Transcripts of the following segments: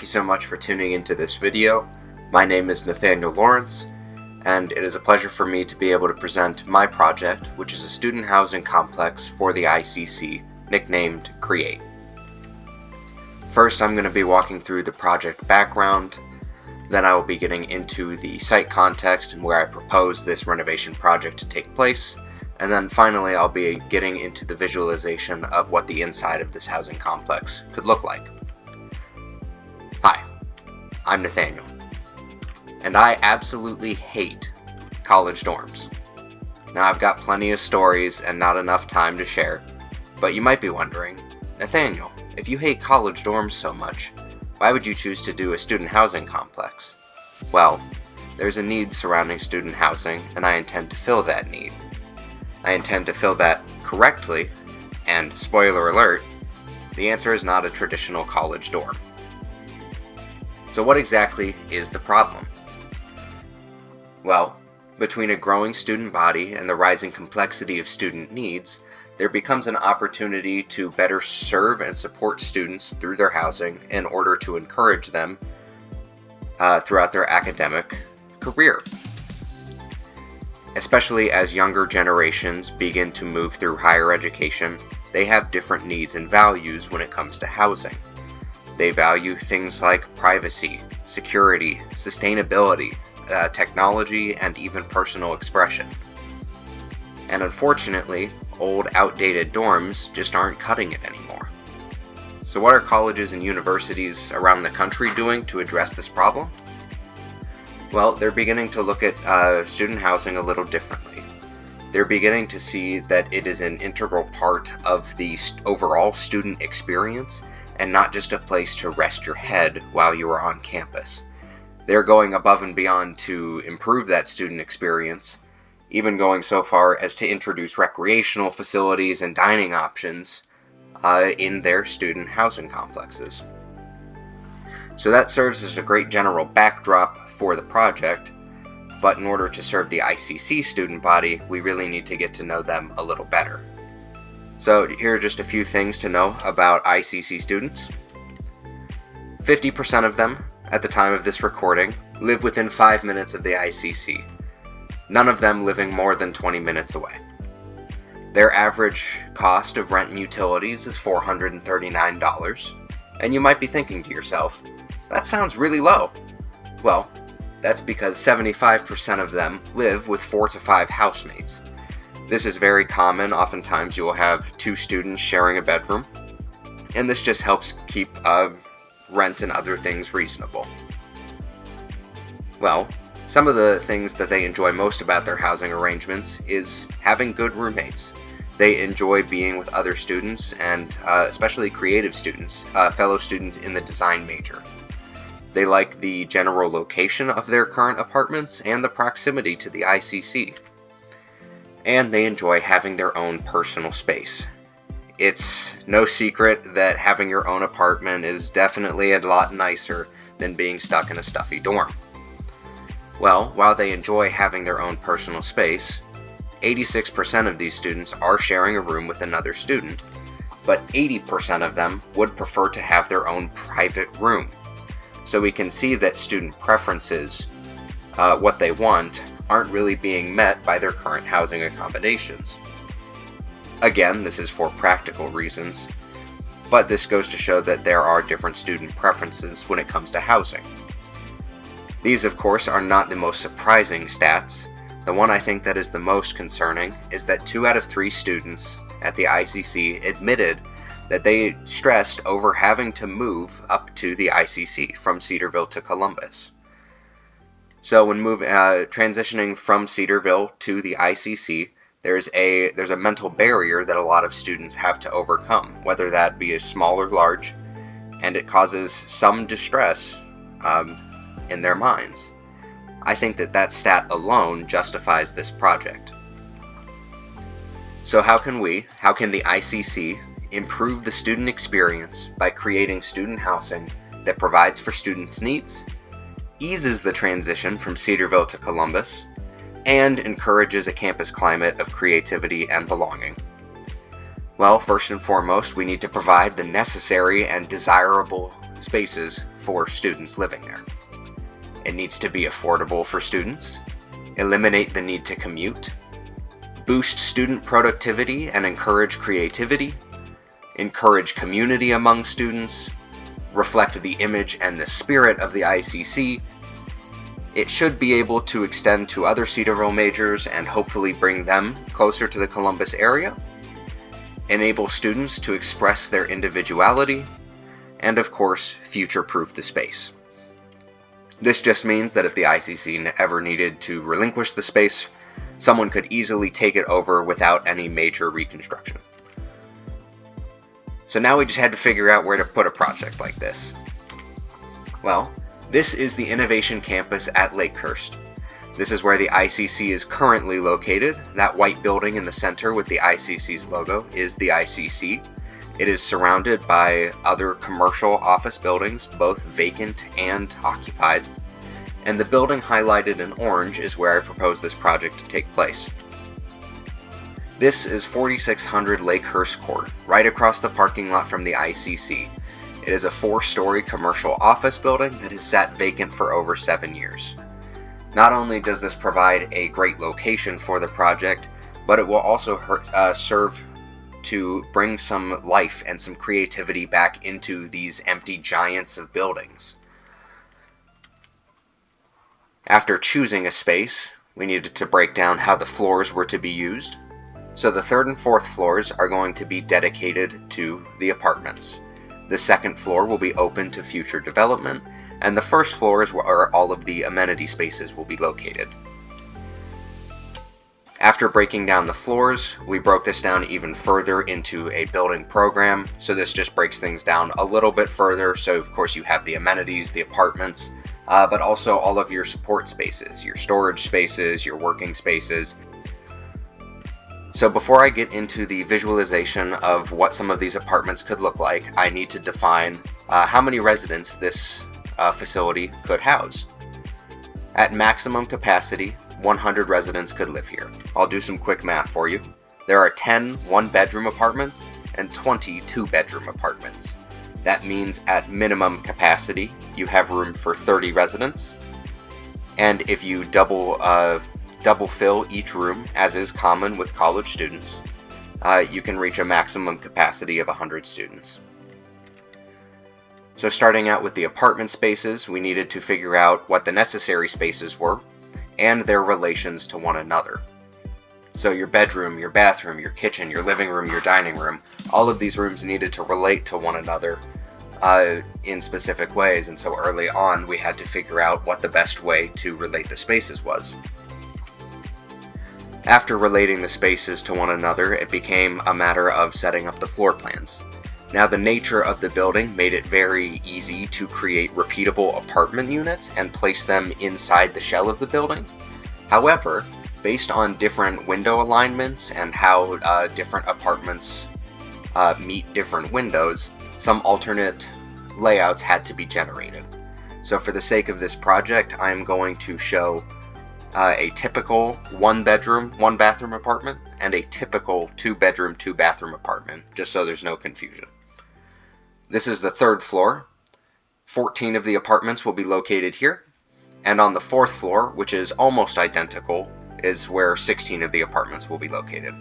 you so much for tuning into this video. My name is Nathaniel Lawrence, and it is a pleasure for me to be able to present my project, which is a student housing complex for the ICC, nicknamed CRE8. First, I'm going to be walking through the project background, then I will be getting into the site context and where I propose this renovation project to take place, and then finally I'll be getting into the visualization of what the inside of this housing complex could look like. Hi, I'm Nathaniel, and I absolutely hate college dorms. Now, I've got plenty of stories and not enough time to share, but you might be wondering, Nathaniel, if you hate college dorms so much, why would you choose to do a student housing complex? Well, there's a need surrounding student housing, and I intend to fill that need. I intend to fill that correctly, and spoiler alert, the answer is not a traditional college dorm. So what exactly is the problem? Well, between a growing student body and the rising complexity of student needs, there becomes an opportunity to better serve and support students through their housing in order to encourage them throughout their academic career. Especially as younger generations begin to move through higher education, they have different needs and values when it comes to housing. They value things like privacy, security, sustainability, technology, and even personal expression. And unfortunately, old, outdated dorms just aren't cutting it anymore. So what are colleges and universities around the country doing to address this problem? Well, they're beginning to look at student housing a little differently. They're beginning to see that it is an integral part of the overall student experience and not just a place to rest your head while you are on campus. They're going above and beyond to improve that student experience, even going so far as to introduce recreational facilities and dining options in their student housing complexes. So that serves as a great general backdrop for the project, but in order to serve the ICC student body, we really need to get to know them a little better. So here are just a few things to know about ICC students. 50% of them, at the time of this recording, live within 5 minutes of the ICC, none of them living more than 20 minutes away. Their average cost of rent and utilities is $439, and you might be thinking to yourself, that sounds really low. Well, that's because 75% of them live with 4 to 5 housemates. This is very common. Oftentimes you will have 2 students sharing a bedroom, and this just helps keep rent and other things reasonable. Well, some of the things that they enjoy most about their housing arrangements is having good roommates. They enjoy being with other students, and especially creative students, fellow students in the design major. They like the general location of their current apartments and the proximity to the ICC. And they enjoy having their own personal space. It's no secret that having your own apartment is definitely a lot nicer than being stuck in a stuffy dorm. Well, while they enjoy having their own personal space, 86% of these students are sharing a room with another student, but 80% of them would prefer to have their own private room. So we can see that student preferences, what they want, aren't really being met by their current housing accommodations. Again, this is for practical reasons, but this goes to show that there are different student preferences when it comes to housing. These, of course, are not the most surprising stats. The one I think that is the most concerning is that 2 out of 3 students at the ICC admitted that they stressed over having to move up to the ICC from Cedarville to Columbus. So when transitioning from Cedarville to the ICC, there's a mental barrier that a lot of students have to overcome, whether that be small or large, and it causes some distress in their minds. I think that stat alone justifies this project. So how can the ICC improve the student experience by creating student housing that provides for students' needs, eases the transition from Cedarville to Columbus, and encourages a campus climate of creativity and belonging? Well, first and foremost, we need to provide the necessary and desirable spaces for students living there. It needs to be affordable for students, eliminate the need to commute, boost student productivity and encourage creativity, encourage community among students, reflect the image and the spirit of the ICC. It should be able to extend to other Cedarville majors and hopefully bring them closer to the Columbus area, enable students to express their individuality, and of course, future-proof the space. This just means that if the ICC ever needed to relinquish the space, someone could easily take it over without any major reconstruction. So now we just had to figure out where to put a project like this. Well, this is the Innovation Campus at Lakehurst. This is where the ICC is currently located. That white building in the center with the ICC's logo is the ICC. It is surrounded by other commercial office buildings, both vacant and occupied. And the building highlighted in orange is where I propose this project to take place. This is 4600 Lakehurst Court, right across the parking lot from the ICC. It is a 4-story commercial office building that has sat vacant for over 7 years. Not only does this provide a great location for the project, but it will also serve to bring some life and some creativity back into these empty giants of buildings. After choosing a space, we needed to break down how the floors were to be used. So the 3rd and 4th floors are going to be dedicated to the apartments. The 2nd floor will be open to future development, and the 1st floor is where all of the amenity spaces will be located. After breaking down the floors, we broke this down even further into a building program, so this just breaks things down a little bit further. So of course you have the amenities, the apartments, but also all of your support spaces, your storage spaces, your working spaces. So before I get into the visualization of what some of these apartments could look like, I need to define how many residents this facility could house. At maximum capacity, 100 residents could live here. I'll do some quick math for you. There are 10 one-bedroom apartments and 20 two-bedroom apartments. That means at minimum capacity, you have room for 30 residents. And if you double fill each room, as is common with college students, you can reach a maximum capacity of 100 students. So starting out with the apartment spaces, we needed to figure out what the necessary spaces were and their relations to one another. So your bedroom, your bathroom, your kitchen, your living room, your dining room, all of these rooms needed to relate to one another in specific ways, and so early on we had to figure out what the best way to relate the spaces was. After relating the spaces to one another, it became a matter of setting up the floor plans. Now, the nature of the building made it very easy to create repeatable apartment units and place them inside the shell of the building. However, based on different window alignments and how different apartments meet different windows, some alternate layouts had to be generated. So for the sake of this project, I'm going to show a typical 1-bedroom, 1-bathroom apartment and a typical 2-bedroom, 2-bathroom apartment, just so there's no confusion. This is the 3rd floor. 14 of the apartments will be located here, and on the 4th floor, which is almost identical, is where 16 of the apartments will be located.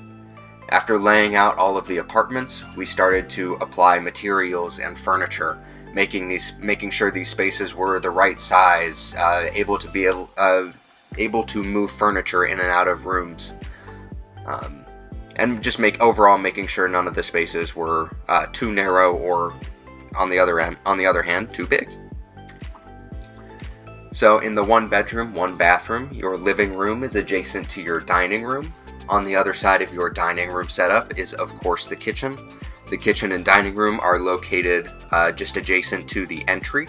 After laying out all of the apartments, we started to apply materials and furniture, making sure these spaces were the right size, able to move furniture in and out of rooms, and just making sure none of the spaces were too narrow or, on the other hand, too big. So in the 1-bedroom, 1-bathroom, your living room is adjacent to your dining room. On the other side of your dining room setup is, of course, the kitchen. The kitchen and dining room are located just adjacent to the entry.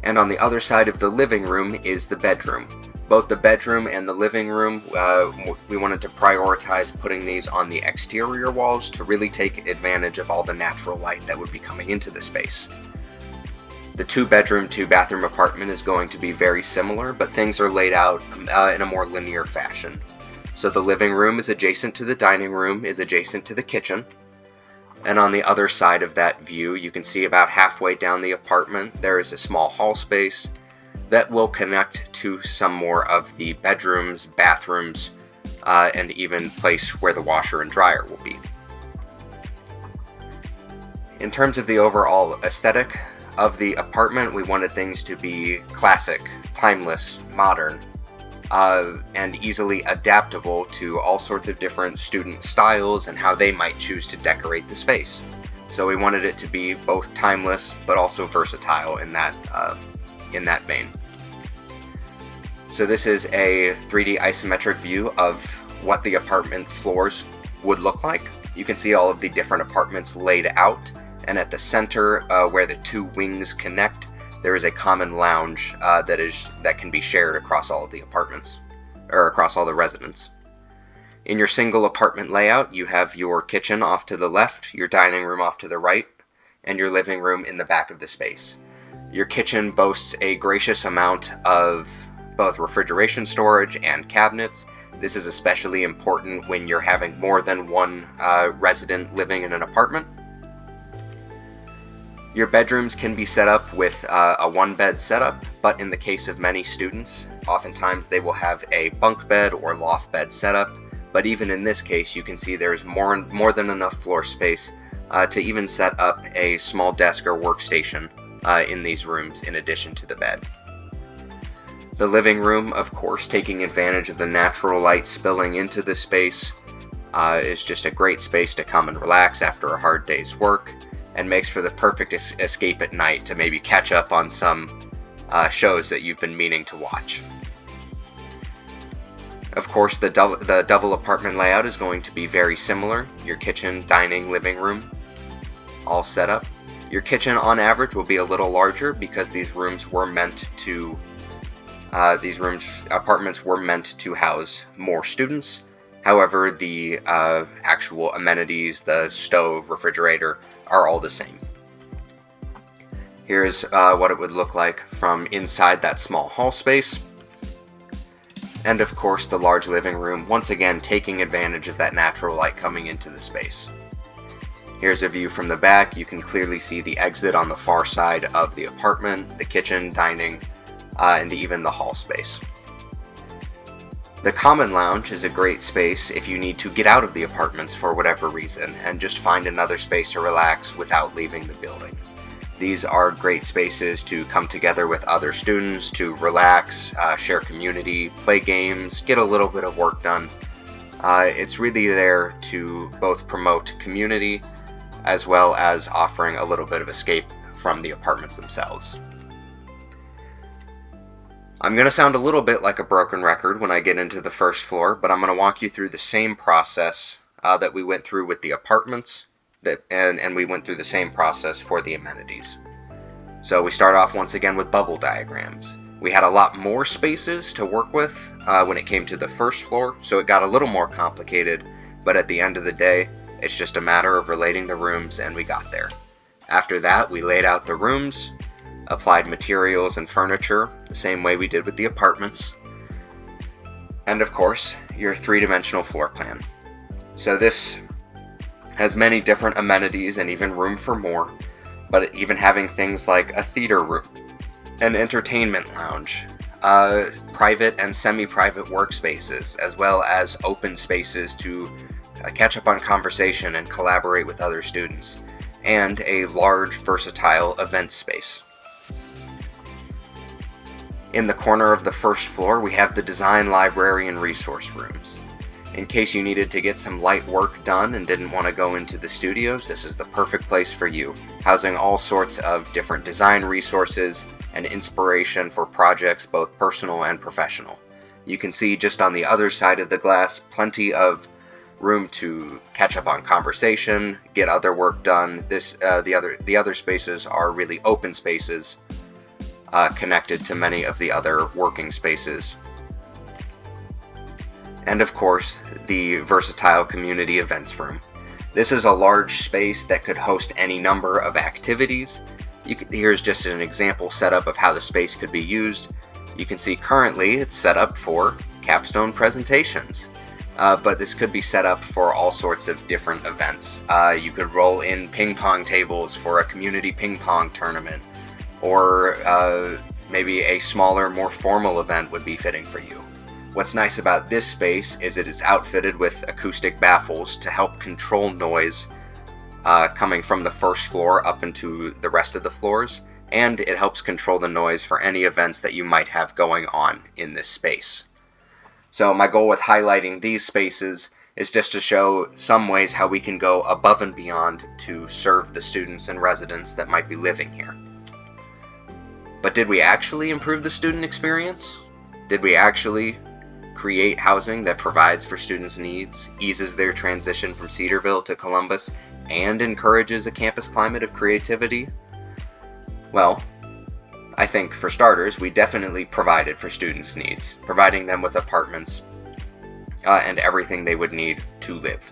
And on the other side of the living room is the bedroom. Both the bedroom and the living room, we wanted to prioritize putting these on the exterior walls to really take advantage of all the natural light that would be coming into the space. The 2-bedroom, 2-bathroom apartment is going to be very similar, but things are laid out in a more linear fashion. So the living room is adjacent to the dining room, is adjacent to the kitchen. And on the other side of that view, you can see about halfway down the apartment, there is a small hall space that will connect to some more of the bedrooms, bathrooms, and even place where the washer and dryer will be. In terms of the overall aesthetic of the apartment, we wanted things to be classic, timeless, modern, and easily adaptable to all sorts of different student styles and how they might choose to decorate the space. So we wanted it to be both timeless but also versatile in that vein. So this is a 3D isometric view of what the apartment floors would look like. You can see all of the different apartments laid out, and at the center where the two wings connect, there is a common lounge that can be shared across all of the apartments, or across all the residents. In your single apartment layout, you have your kitchen off to the left, your dining room off to the right, and your living room in the back of the space. Your kitchen boasts a gracious amount of both refrigeration storage and cabinets. This is especially important when you're having more than one resident living in an apartment. Your bedrooms can be set up with a one-bed setup, but in the case of many students, oftentimes they will have a bunk bed or loft bed setup. But even in this case, you can see there's more than enough floor space to even set up a small desk or workstation in these rooms in addition to the bed. The living room, of course, taking advantage of the natural light spilling into the space, is just a great space to come and relax after a hard day's work, and makes for the perfect escape at night to maybe catch up on some shows that you've been meaning to watch. Of course, the double apartment layout is going to be very similar. Your kitchen, dining, living room, all set up. Your kitchen, on average, will be a little larger because apartments were meant to house more students. However, the actual amenities, the stove, refrigerator, are all the same. Here's what it would look like from inside that small hall space. And of course the large living room, once again taking advantage of that natural light coming into the space. Here's a view from the back. You can clearly see the exit on the far side of the apartment, the kitchen, dining, and even the hall space. The common lounge is a great space if you need to get out of the apartments for whatever reason and just find another space to relax without leaving the building. These are great spaces to come together with other students, to relax, share community, play games, get a little bit of work done. It's really there to both promote community as well as offering a little bit of escape from the apartments themselves. I'm going to sound a little bit like a broken record when I get into the first floor, but I'm going to walk you through the same process that we went through with the apartments, and we went through the same process for the amenities. So we start off once again with bubble diagrams. We had a lot more spaces to work with when it came to the first floor, so it got a little more complicated, but at the end of the day, it's just a matter of relating the rooms, and we got there. After that, we laid out the rooms, applied materials and furniture the same way we did with the apartments, and of course, your three-dimensional floor plan. So this has many different amenities and even room for more, but even having things like a theater room, an entertainment lounge, private and semi-private workspaces, as well as open spaces to catch up on conversation and collaborate with other students, and a large, versatile event space. In the corner of the first floor, we have the design library and resource rooms. In case you needed to get some light work done and didn't want to go into the studios, this is the perfect place for you, housing all sorts of different design resources and inspiration for projects both personal and professional. You can see just on the other side of the glass, plenty of room to catch up on conversation, get other work done. The other spaces are really open spaces connected to many of the other working spaces. And of course, the versatile community events room. This is a large space that could host any number of activities. Here's just an example setup of how the space could be used. You can see currently it's set up for capstone presentations. but this could be set up for all sorts of different events. You could roll in ping pong tables for a community ping pong tournament, or maybe a smaller, more formal event would be fitting for you. What's nice about this space is it is outfitted with acoustic baffles to help control noise coming from the first floor up into the rest of the floors, and it helps control the noise for any events that you might have going on in this space. So my goal with highlighting these spaces is just to show some ways how we can go above and beyond to serve the students and residents that might be living here. But did we actually improve the student experience? Did we actually create housing that provides for students' needs, eases their transition from Cedarville to Columbus, and encourages a campus climate of creativity? Well, I think for starters, we definitely provided for students' needs, providing them with apartments and everything they would need to live.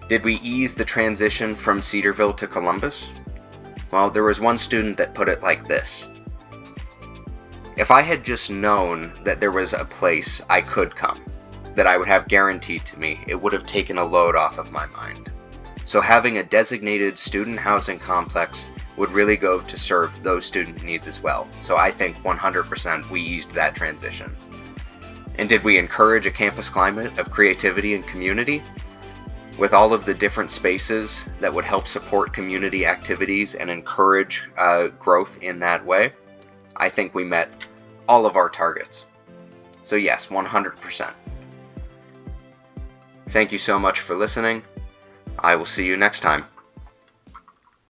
Did we ease the transition from Cedarville to Columbus? Well, there was one student that put it like this: if I had just known that there was a place I could come, that I would have guaranteed to me, it would have taken a load off of my mind. So having a designated student housing complex would really go to serve those student needs as well. So I think 100% we eased that transition. And did we encourage a campus climate of creativity and community? With all of the different spaces that would help support community activities and encourage growth in that way, I think we met all of our targets. So yes, 100%. Thank you so much for listening. I will see you next time.